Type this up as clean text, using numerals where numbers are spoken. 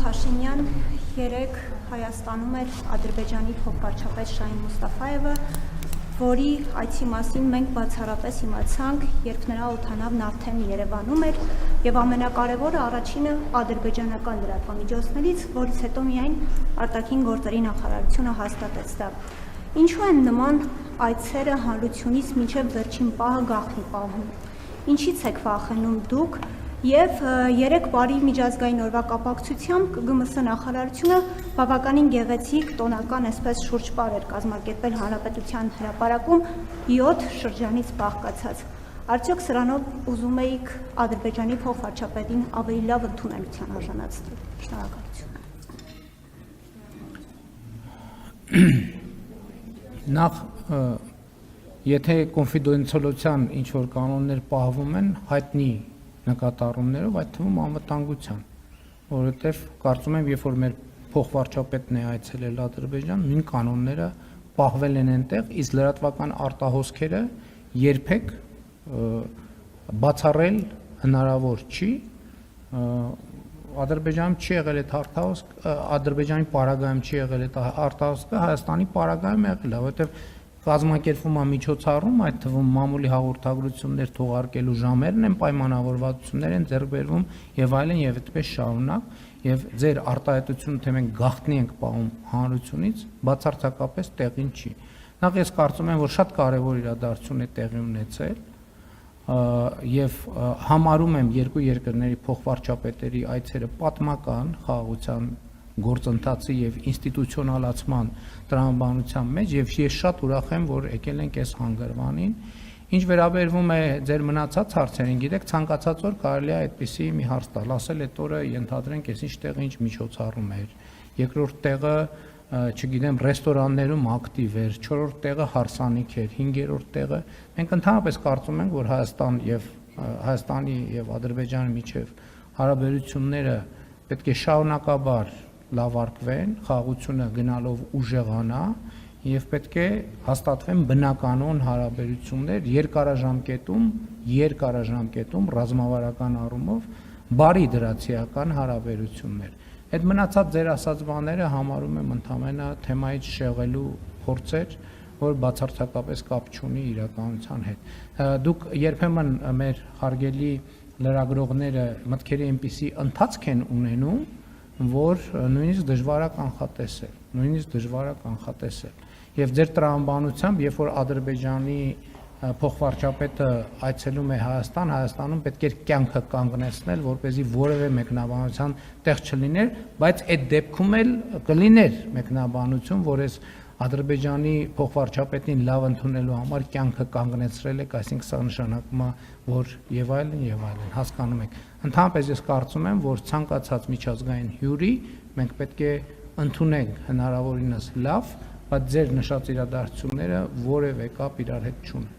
Փաշինյան, երեկ Հայաստանում էր Ադրբեջանի փոխվարչապետ Շահին Մուստաֆայևը, որի այցի մասին մենք բացառապես իմացանք, երբ նրա օդանավն արդեն Երևանում էր, եւ ամենակարևորը առաջինը ադրբեջանական լրատվամիջոցներից, որից հետո միայն արտաքին գործերի նախարարությունը հաստատեց դա։ Ինչու են նման այցերը հանրությունից մինչև վերջին պահը գաղտնի պահում։ Ինչից եք վախենում դուք եւ երեք բարի միջազգային օրվա կապակցությամբ ԿԳՄՍ նախարարությունը բավականին գեղեցիկ տոնական այսպես շուրջպար էր կազմակերպել հանրապետության հրապարակում 7 շրջանից բաղկացած։ Արդյոք սրանով ուզում էիք Ադրբեջանի փոխվարչապետին ավելի լավ ընդունելության արժանացնել։ Շնորհակալություն։ Նախ եթե կոնֆիդենցիալության ինչ որ կանոններ պահվում են, հայտնի նկատառումներով, այդ թվում անվտանգության, որովհետև կարծում եմ, երբ որ մեր փոխվարչապետն է այցելել Ադրբեջան, նույն կանոնները պահվել են այնտեղ, իսկ լրատվական արտահոսքերը երբեք բացառել հնարավոր չի։ Ադրբեջանում չի եղել այդ արտահոսք, Ադրբեջանի պարագայում չի եղել այդ արտահոսքը, Հայաստանի պարագայում եղել է, որովհետև կազմակերպվում է միջոցառում, այդ թվում մամուլի հաղորդագրություններ թողարկելու ժամերն են, պայմանավորվածություններ են ձեռք բերվում եւ այլն եւ այդպես շարունակ, եւ ձեր արտահայտությունը թե մենք գաղտնի ենք պահում հանրությունից, բացարձակապես տեղին չի։ Նախ ես կարծում եմ, որ շատ կարեւոր իրադարձություն է տեղի ունեցել եւ համարում եմ երկու երկրների փոխվարչապետերի այցերը պատմական խաղաղության գործընթացի եւ ինստիտուցիոնալացման տրամաբանության մեջ եւ ես շատ ուրախ եմ, որ եկել ենք այս հանգրվանին։ Ինչ վերաբերվում է ձեր մնացած հարցերին, գիտեք, ցանկացած օր կարելի է այդպիսի մի հարց տալ, ասել այդ օրը ենթադրենք այս ինչ տեղը ինչ միջոցառում էր, երկրորդ տեղը, չգիտեմ, ռեստորաններում ակտիվ էր, չորրորդ տեղը հարսանիք էր, հինգերորդ տեղը, մենք ընդհանրապես կարծում ենք, որ Հայաստանի եւ Ադրբեջանի միջև հարաբերությունները պետք է շարունակաբար լավարկվեն, խաղաղությունը գնալով ուժեղանա եւ պետք է հաստատվեն բնականon հարաբերություններ երկարաժամկետում ռազմավարական առումով բարի դրացիական հարաբերություններ։ Այդ մնացած ձեր ասած բաները համարում եմ ընդհանրապես թեմայից շեղելու փորձեր, որ բացարձակապես կապ չունի իրականության հետ։ Դուք երբեմն մեր հարգելի լրագրողները մտքերի այնպիսի ընթացք են ունենում, որ նույնիսկ դժվար է կանխատեսել, եւ ձեր տրամաբանությամբ, երբ որ Ադրբեջանի փոխվարչապետը այցելում է Հայաստան, Հայաստանում պետք է կյանքը կանգնեցնել, որպեսզի որևէ մեկնաբանության տեղ չլիներ, բայց այդ դեպքում էլ կլիներ մեկնաբանություն, որ այս Ադրբեջանի փոխվարչապետին լավ ընդունելու համար կյանքը կանգնեցրել եք, այսինքն սա նշանակում է, որ եւ այլն, հասկանում եք։ Ընդհանրապես ես կարծում եմ, որ ցանկացած միջազգային հյուրի մենք պետք է ընդունենք հնարավորինս լավ, բայց ձեր նշած իրադարձությունները որևէ կապ իրար հետ չունեն։